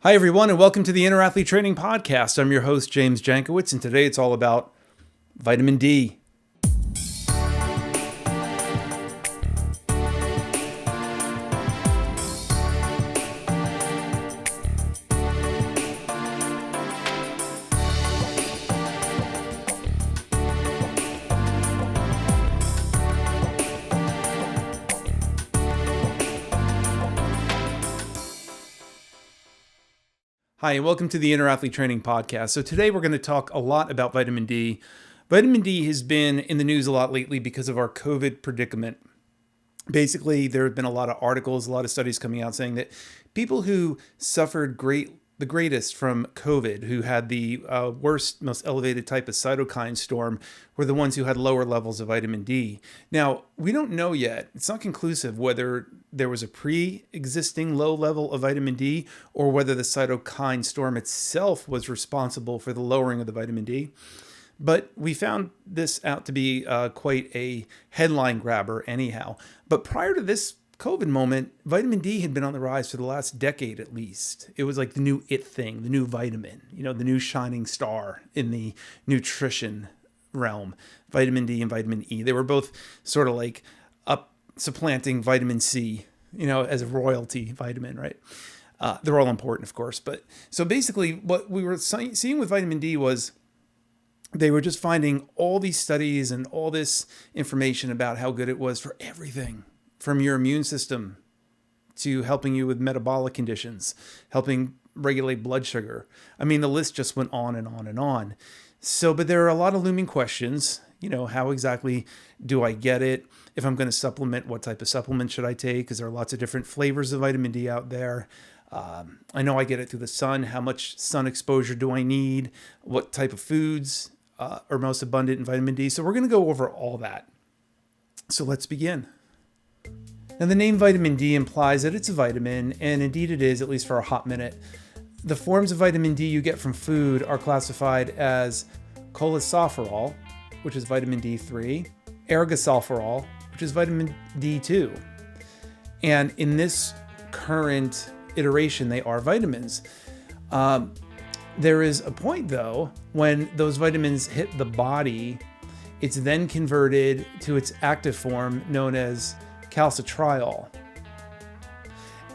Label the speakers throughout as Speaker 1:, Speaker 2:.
Speaker 1: Hi, everyone, and welcome to the Inner Athlete Training Podcast. I'm your host, James Jankiewicz, and today it's all about vitamin D. Hi, and welcome to the Inner Athlete Training Podcast. So today we're going to talk a lot about vitamin D. Vitamin D has been in the news a lot lately because of our COVID predicament. Basically, there have been a lot of articles, a lot of studies coming out saying that people who suffered the greatest from COVID, who had the worst, most elevated type of cytokine storm, were the ones who had lower levels of vitamin D. Now, we don't know yet. It's not conclusive whether there was a pre-existing low level of vitamin D or whether the cytokine storm itself was responsible for the lowering of the vitamin D. But we found this out to be quite a headline grabber anyhow. But prior to this COVID moment, vitamin D had been on the rise for the last decade at least. It was like the new it thing, the new vitamin, the new shining star in the nutrition realm, vitamin D and vitamin E. They were both sort of like supplanting vitamin C, as a royalty vitamin, right? They're all important, of course. But so basically what we were seeing with vitamin D was they were just finding all these studies and all this information about how good it was for everything, from your immune system to helping you with metabolic conditions, helping regulate blood sugar. I mean, the list just went on and on and on. So, but there are a lot of looming questions. How exactly do I get it? If I'm going to supplement, what type of supplement should I take? Because there are lots of different flavors of vitamin D out there. I know I get it through the sun. How much sun exposure do I need? What type of foods are most abundant in vitamin D? So we're going to go over all that. So let's begin. Now, the name vitamin D implies that it's a vitamin, and indeed it is, at least for a hot minute. The forms of vitamin D you get from food are classified as cholecalciferol, which is vitamin D3, ergosulferol, which is vitamin D2. And in this current iteration, they are vitamins. There is a point, though, when those vitamins hit the body, it's then converted to its active form known as calcitriol.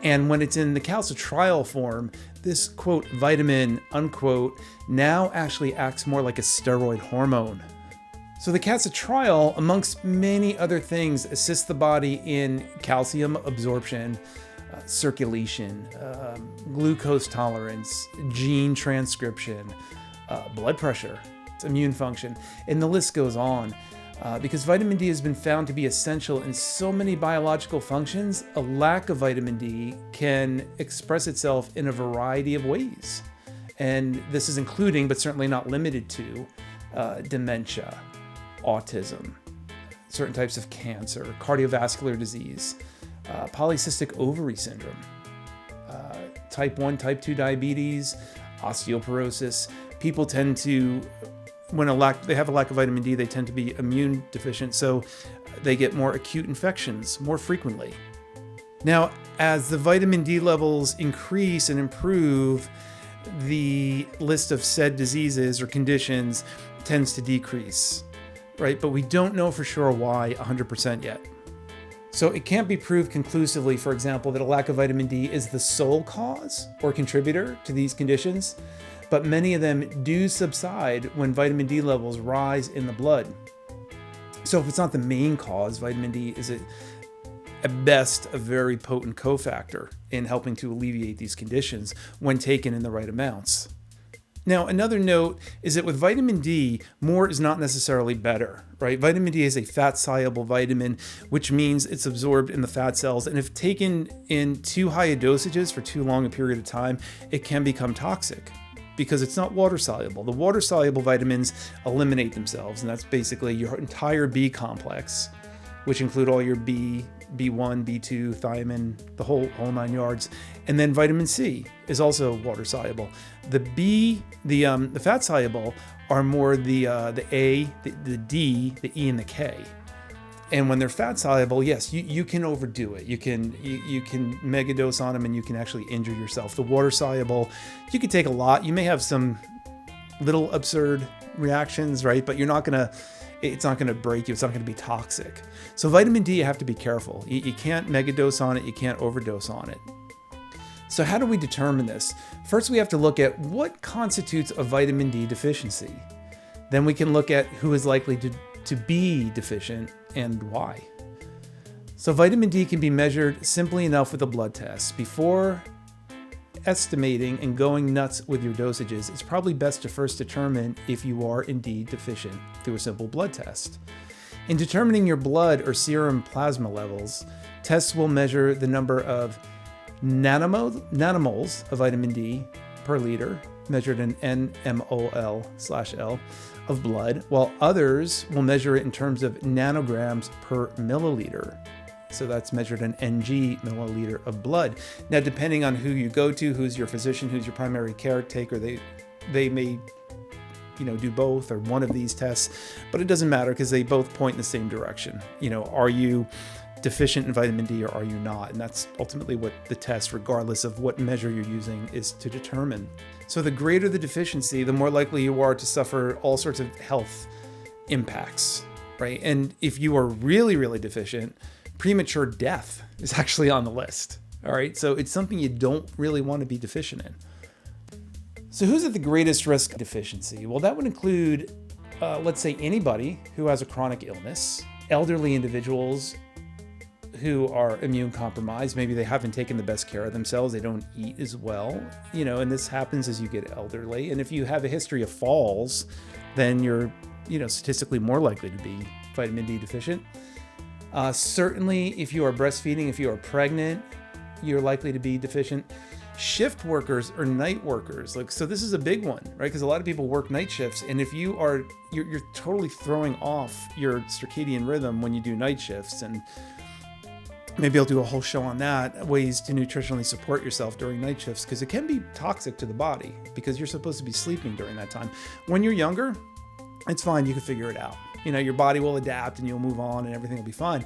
Speaker 1: And when it's in the calcitriol form, this, quote, vitamin, unquote, now actually acts more like a steroid hormone. So the calcitriol, amongst many other things, assists the body in calcium absorption, circulation, glucose tolerance, gene transcription, blood pressure, immune function, and the list goes on. Because vitamin D has been found to be essential in so many biological functions, a lack of vitamin D can express itself in a variety of ways. And this is including, but certainly not limited to, dementia, autism, certain types of cancer, cardiovascular disease, polycystic ovary syndrome, type 1, type 2 diabetes, osteoporosis. People tend to, when they have a lack of vitamin D, they tend to be immune deficient, so they get more acute infections more frequently. Now, as the vitamin D levels increase and improve, the list of said diseases or conditions tends to decrease, right? But we don't know for sure why 100% yet. So it can't be proved conclusively, for example, that a lack of vitamin D is the sole cause or contributor to these conditions, but many of them do subside when vitamin D levels rise in the blood. So if it's not the main cause, vitamin D is at best a very potent cofactor in helping to alleviate these conditions when taken in the right amounts. Now, another note is that with vitamin D, more is not necessarily better, right? Vitamin D is a fat-soluble vitamin, which means it's absorbed in the fat cells. And if taken in too high dosages for too long a period of time, it can become toxic because it's not water-soluble. The water-soluble vitamins eliminate themselves, and that's basically your entire B complex, which include all your B, B1, B2, thiamine, the whole 9 yards. And then vitamin C is also water soluble. The fat soluble are more the A, the D, the E, and the K. And when they're fat soluble, yes, you can overdo it. You can mega dose on them and you can actually injure yourself. The water soluble, you can take a lot. You may have some little absurd reactions, right? But it's not gonna break you. It's not gonna be toxic. So vitamin D, you have to be careful. You can't mega dose on it. You can't overdose on it. So how do we determine this? First, we have to look at what constitutes a vitamin D deficiency. Then we can look at who is likely to be deficient and why. So vitamin D can be measured simply enough with a blood test. Before estimating and going nuts with your dosages, it's probably best to first determine if you are indeed deficient through a simple blood test. In determining your blood or serum plasma levels, tests will measure the number of nanomoles of vitamin D per liter, measured in nmol/L of blood, while others will measure it in terms of nanograms per milliliter. So that's measured in ng milliliter of blood. Now, depending on who you go to, who's your physician, who's your primary caretaker, they may do both or one of these tests, but it doesn't matter because they both point in the same direction. Are you deficient in vitamin D or are you not? And that's ultimately what the test, regardless of what measure you're using, is to determine. So the greater the deficiency, the more likely you are to suffer all sorts of health impacts, right? And if you are really, really deficient, premature death is actually on the list. All right. So it's something you don't really want to be deficient in. So who's at the greatest risk of deficiency? Well, that would include, let's say, anybody who has a chronic illness, elderly individuals who are immune compromised. Maybe they haven't taken the best care of themselves. They don't eat as well, and this happens as you get elderly. And if you have a history of falls, then you're, statistically more likely to be vitamin D deficient. Certainly, if you are breastfeeding, if you are pregnant, you're likely to be deficient. Shift workers or night workers, so this is a big one, right? Because a lot of people work night shifts, and if you're totally throwing off your circadian rhythm when you do night shifts. And maybe I'll do a whole show on that, ways to nutritionally support yourself during night shifts, because it can be toxic to the body because you're supposed to be sleeping during that time. When you're younger, it's fine. You can figure it out. Your body will adapt and you'll move on and everything will be fine.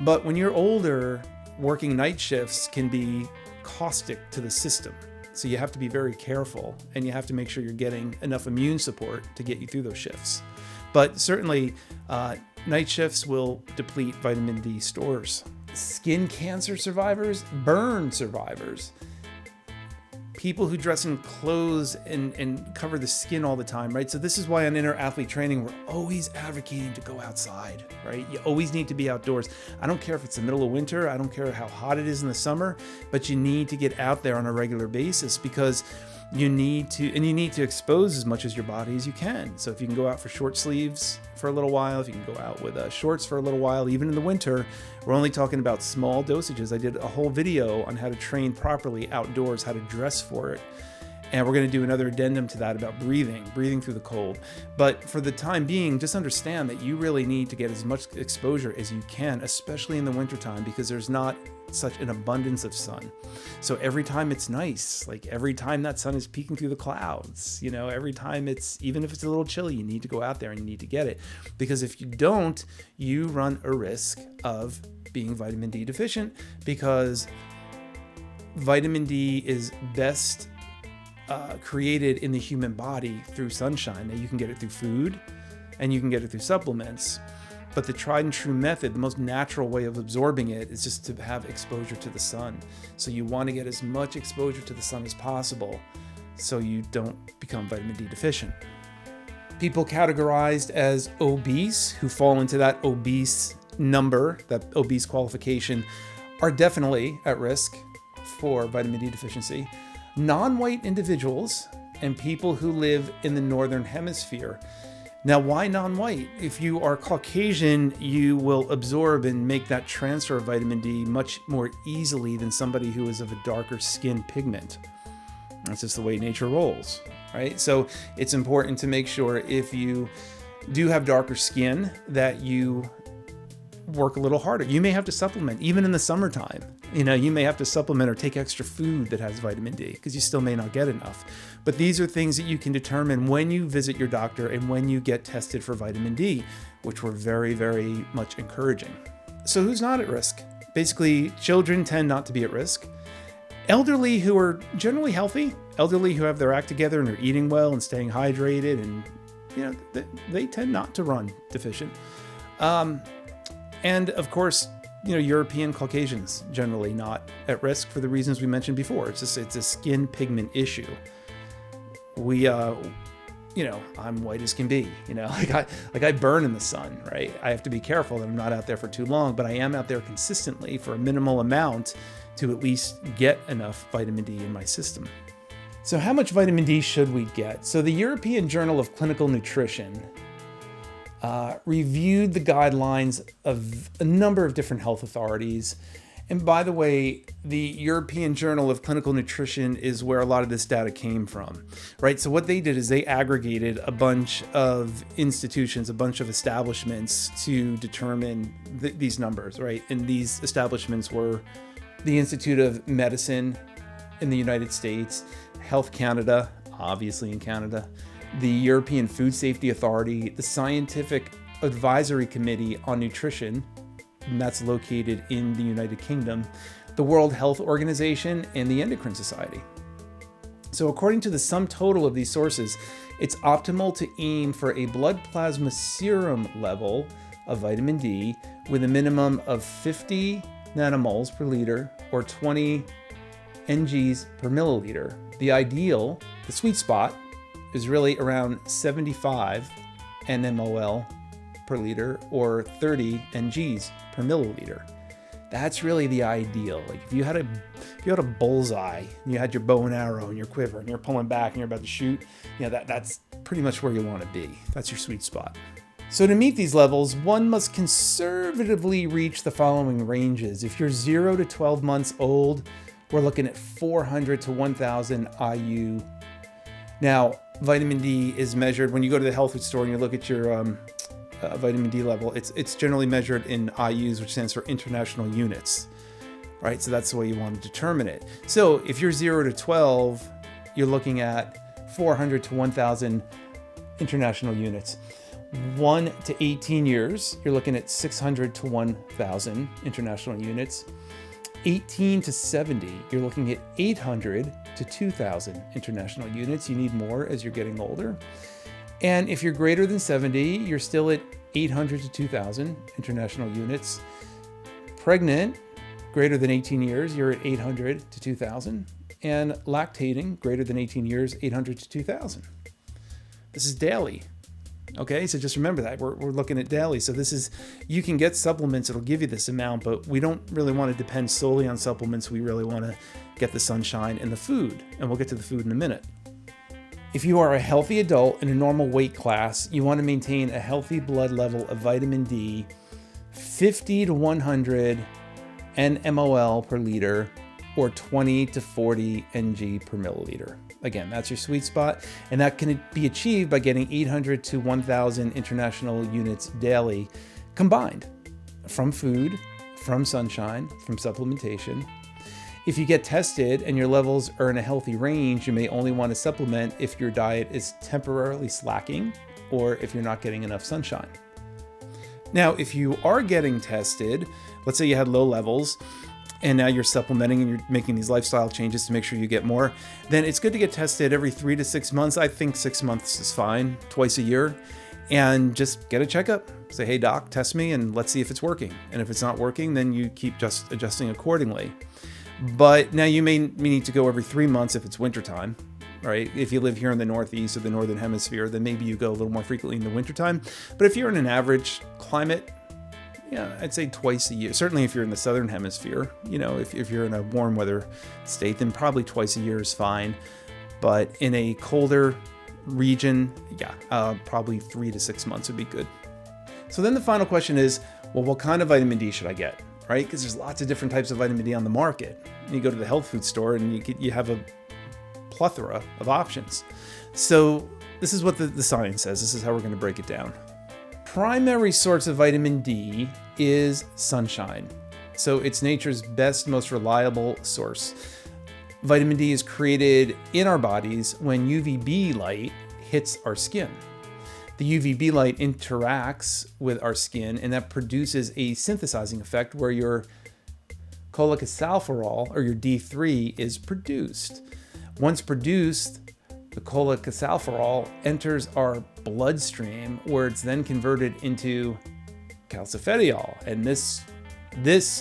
Speaker 1: But when you're older, working night shifts can be caustic to the system. So you have to be very careful and you have to make sure you're getting enough immune support to get you through those shifts. But certainly, night shifts will deplete vitamin D stores. Skin cancer survivors, burn survivors, people who dress in clothes and cover the skin all the time, right? So this is why on Inner Athlete Training, we're always advocating to go outside, right? You always need to be outdoors. I don't care if it's the middle of winter. I don't care how hot it is in the summer, but you need to get out there on a regular basis because you need to expose as much as your body as you can. So if you can go out for short sleeves for a little while, if you can go out with shorts for a little while, even in the winter, we're only talking about small dosages. I did a whole video on how to train properly outdoors, how to dress for it. And we're going to do another addendum to that about breathing through the cold. But for the time being, just understand that you really need to get as much exposure as you can, especially in the wintertime, because there's not such an abundance of sun. So every time it's nice, like every time that sun is peeking through the clouds, every time even if it's a little chilly, you need to go out there and you need to get it. Because if you don't, you run a risk of being vitamin D deficient, because vitamin D is best created in the human body through sunshine. Now you can get it through food and you can get it through supplements, but the tried and true method, the most natural way of absorbing it, is just to have exposure to the sun. So you want to get as much exposure to the sun as possible so you don't become vitamin D deficient. People categorized as obese, who fall into that obese number, that obese qualification, are definitely at risk for vitamin D deficiency. Non-white individuals and people who live in the northern hemisphere. Now, why non-white? If you are Caucasian, you will absorb and make that transfer of vitamin D much more easily than somebody who is of a darker skin pigment. That's just the way nature rolls, right? So it's important to make sure if you do have darker skin that you work a little harder. You may have to supplement even in the summertime. You may have to supplement or take extra food that has vitamin D because you still may not get enough. But these are things that you can determine when you visit your doctor and when you get tested for vitamin D, which we're very, very much encouraging. So who's not at risk? Basically, children tend not to be at risk. Elderly who are generally healthy, elderly who have their act together and are eating well and staying hydrated, and they tend not to run deficient. And of course, European Caucasians generally not at risk for the reasons we mentioned before. It's a skin pigment issue. I'm white as can be, I burn in the sun, right? I have to be careful that I'm not out there for too long, but I am out there consistently for a minimal amount to at least get enough vitamin D in my system. So how much vitamin D should we get? So the European Journal of Clinical Nutrition reviewed the guidelines of a number of different health authorities. And by the way, the European Journal of Clinical Nutrition is where a lot of this data came from, right? So what they did is they aggregated a bunch of institutions, a bunch of establishments to determine these numbers, right? And these establishments were the Institute of Medicine in the United States, Health Canada, obviously in Canada, the European Food Safety Authority, the Scientific Advisory Committee on Nutrition, and that's located in the United Kingdom, the World Health Organization, and the Endocrine Society. So according to the sum total of these sources, it's optimal to aim for a blood plasma serum level of vitamin D with a minimum of 50 nanomoles per liter or 20 NGs per milliliter. The ideal, the sweet spot, is really around 75 nmol per liter or 30 NGs per milliliter. That's really the ideal. Like if you had a bullseye, and you had your bow and arrow and your quiver and you're pulling back and you're about to shoot, that's pretty much where you want to be. That's your sweet spot. So to meet these levels, one must conservatively reach the following ranges. If you're 0 to 12 months old, we're looking at 400 to 1,000 IU. Now, vitamin D is measured when you go to the health food store and you look at your vitamin D level. It's generally measured in IUs, which stands for international units, right? So that's the way you want to determine it. So if you're 0 to 12, you're looking at 400 to 1,000 international units. 1 to 18 years, you're looking at 600 to 1,000 international units. 18 to 70, you're looking at 800 to 2,000 international units. You need more as you're getting older. And if you're greater than 70, you're still at 800 to 2,000 international units. Pregnant, greater than 18 years, you're at 800 to 2,000. And lactating, greater than 18 years, 800 to 2,000. This is daily. Okay, so just remember that we're looking at daily. So you can get supplements, it'll give you this amount, but we don't really want to depend solely on supplements. We really want to get the sunshine and the food, and we'll get to the food in a minute. If you are a healthy adult in a normal weight class, you want to maintain a healthy blood level of vitamin D, 50 to 100 nmol per liter, or 20 to 40 ng per milliliter. Again, that's your sweet spot, and that can be achieved by getting 800 to 1,000 international units daily combined from food, from sunshine, from supplementation. If you get tested and your levels are in a healthy range, you may only want to supplement if your diet is temporarily slacking or if you're not getting enough sunshine. Now, if you are getting tested, let's say you had low levels, and now you're supplementing and you're making these lifestyle changes to make sure you get more, then it's good to get tested every 3 to 6 months. I think 6 months is fine, twice a year, and just get a checkup. Say, hey doc, test me and let's see if it's working. And if it's not working, then you keep just adjusting accordingly. But now you may need to go every 3 months if it's wintertime, right? If you live here in the Northeast or the Northern Hemisphere, then maybe you go a little more frequently in the wintertime. But if you're in an average climate, I'd say twice a year. Certainly if you're in the Southern Hemisphere, if you're in a warm weather state, then probably twice a year is fine. But in a colder region, probably 3 to 6 months would be good. So then the final question is, well, what kind of vitamin D should I get, right? Because there's lots of different types of vitamin D on the market. You go to the health food store and you have a plethora of options. So this is what the science says. This is how we're going to break it down. Primary source of vitamin D is sunshine. So it's nature's best, most reliable source. Vitamin D is created in our bodies when UVB light hits our skin. The UVB light interacts with our skin, and that produces a synthesizing effect where your cholecalciferol, or your D3, is produced. Once produced, the cholecalciferol enters our bloodstream, where it's then converted into calcifediol, and this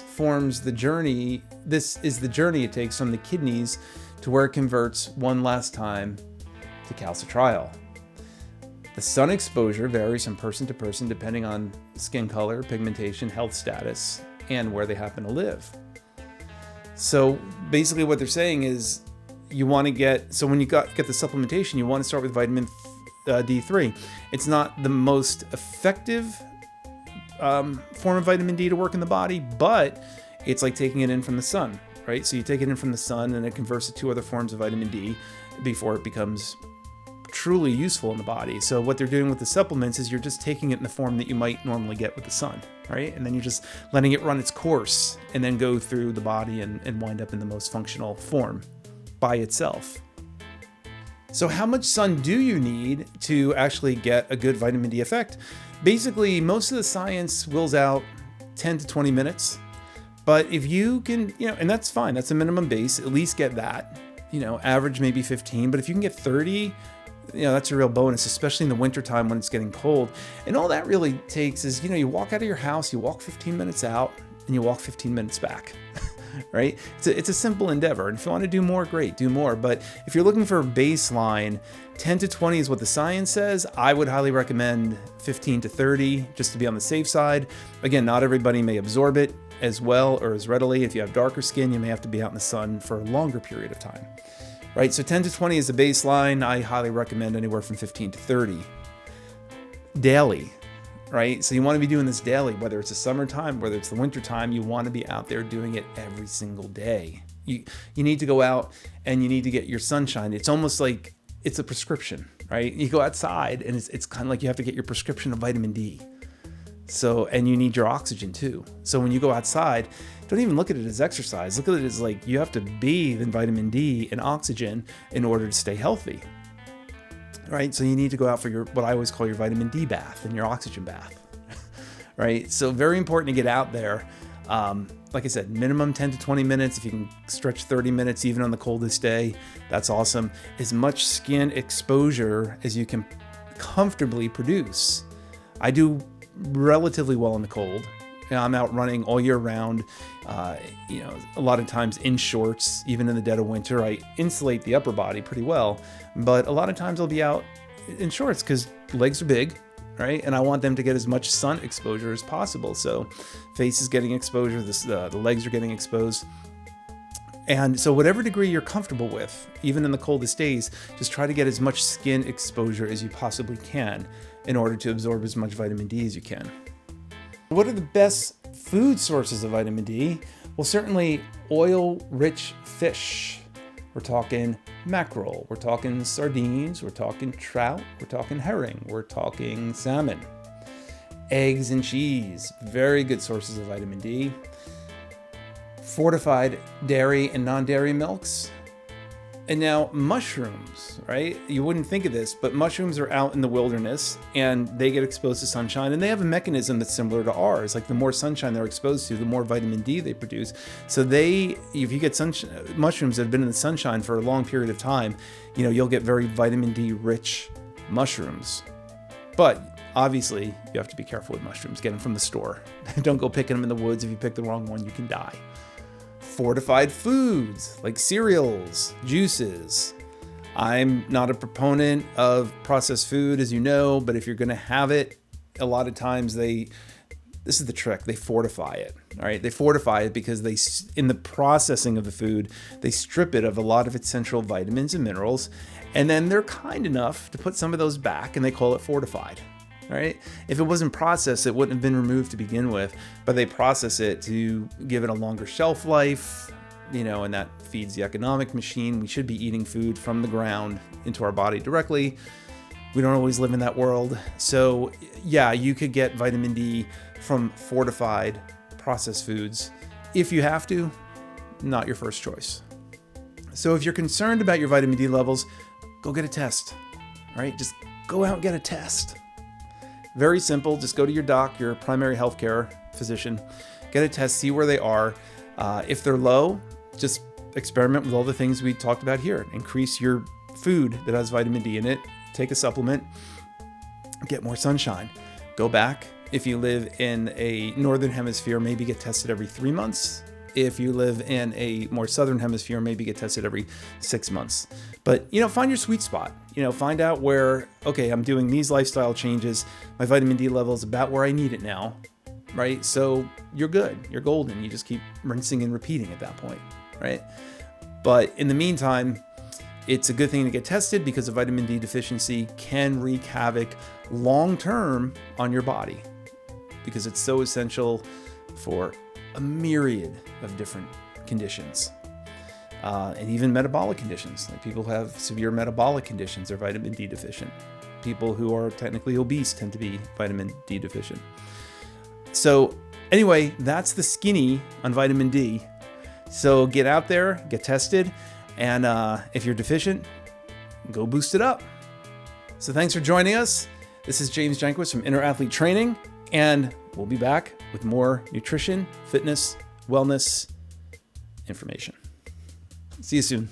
Speaker 1: forms the journey. This is the journey it takes from the kidneys to where it converts one last time to calcitriol. The sun exposure varies from person to person depending on skin color, pigmentation, health status, and where they happen to live. So basically what they're saying is you want to get the supplementation, you want to start with vitamin D3. It's not the most effective form of vitamin D to work in the body, but it's like taking it in from the sun, right? So you take it in from the sun and it converts to two other forms of vitamin D before it becomes truly useful in the body. So what they're doing with the supplements is you're just taking it in the form that you might normally get with the sun, right? And then you're just letting it run its course and then go through the body and wind up in the most functional form by itself. So how much sun do you need to actually get a good vitamin D effect? Basically, most of the science wills out 10 to 20 minutes. But if you can, and that's fine, that's a minimum base, at least get that. Average maybe 15, but if you can get 30, that's a real bonus, especially in the wintertime when it's getting cold. And all that really takes is, you walk out of your house, you walk 15 minutes out, and you walk 15 minutes back. Right? It's a simple endeavor. And if you want to do more, great, do more. But if you're looking for a baseline, 10 to 20 is what the science says. I would highly recommend 15 to 30 just to be on the safe side. Again, not everybody may absorb it as well or as readily. If you have darker skin, you may have to be out in the sun for a longer period of time. Right? So 10 to 20 is the baseline. I highly recommend anywhere from 15 to 30 daily. Right? So you want to be doing this daily, whether it's the summertime, whether it's the wintertime, you want to be out there doing it every single day. You need to go out and you need to get your sunshine. It's almost like it's a prescription, right? You go outside and it's kind of like you have to get your prescription of vitamin D. So, and you need your oxygen too. So when you go outside, don't even look at it as exercise. Look at it as like you have to bathe in vitamin D and oxygen in order to stay healthy. Right? So you need to go out for what I always call your vitamin D bath and your oxygen bath, right? So very important to get out there. Like I said, minimum 10 to 20 minutes. If you can stretch 30 minutes, even on the coldest day, that's awesome. As much skin exposure as you can comfortably produce. I do relatively well in the cold. I'm out running all year round, a lot of times in shorts, even in the dead of winter. I insulate the upper body pretty well, but a lot of times I'll be out in shorts because legs are big, right? And I want them to get as much sun exposure as possible. So face is getting exposure, the legs are getting exposed. And so whatever degree you're comfortable with, even in the coldest days, just try to get as much skin exposure as you possibly can in order to absorb as much vitamin D as you can. What are the best food sources of vitamin D? Well, certainly oil-rich fish. We're talking mackerel, we're talking sardines, we're talking trout, we're talking herring, we're talking salmon. Eggs and cheese, very good sources of vitamin D. Fortified dairy and non-dairy milks. And now mushrooms, right? You wouldn't think of this, but mushrooms are out in the wilderness and they get exposed to sunshine, and they have a mechanism that's similar to ours. Like the more sunshine they're exposed to, the more vitamin D they produce. So if you get mushrooms that have been in the sunshine for a long period of time, you'll get very vitamin D rich mushrooms. But obviously you have to be careful with mushrooms. Get them from the store. Don't go picking them in the woods. If you pick the wrong one, you can die. Fortified foods like cereals, juices. I'm not a proponent of processed food, as you know, but if you're going to have it, a lot of times this is the trick, they fortify it. All right, they fortify it because in the processing of the food, they strip it of a lot of its essential vitamins and minerals, and then they're kind enough to put some of those back, and they call it fortified. Right? If it wasn't processed, it wouldn't have been removed to begin with, but they process it to give it a longer shelf life, and that feeds the economic machine. We should be eating food from the ground into our body directly. We don't always live in that world. So yeah, you could get vitamin D from fortified processed foods if you have to, not your first choice. So if you're concerned about your vitamin D levels, go get a test. All right, just go out and get a test. Very simple. Just go to your doc, your primary healthcare physician, get a test, see where they are. If they're low, just experiment with all the things we talked about here. Increase your food that has vitamin D in it. Take a supplement. Get more sunshine. Go back. If you live in a northern hemisphere, maybe get tested every 3 months. If you live in a more southern hemisphere, maybe get tested every 6 months. But, find your sweet spot. Find out where, okay, I'm doing these lifestyle changes. My vitamin D level is about where I need it now, right? So you're good. You're golden. You just keep rinsing and repeating at that point, right? But in the meantime, it's a good thing to get tested because a vitamin D deficiency can wreak havoc long-term on your body because it's so essential for a myriad of different conditions, and even metabolic conditions. Like people who have severe metabolic conditions are vitamin D deficient. People who are technically obese tend to be vitamin D deficient. So anyway, that's the skinny on vitamin D. So get out there, get tested, and if you're deficient, go boost it up. So thanks for joining us. This is James Jankiewicz from Inner Athlete Training, and we'll be back with more nutrition, fitness, wellness information. See you soon.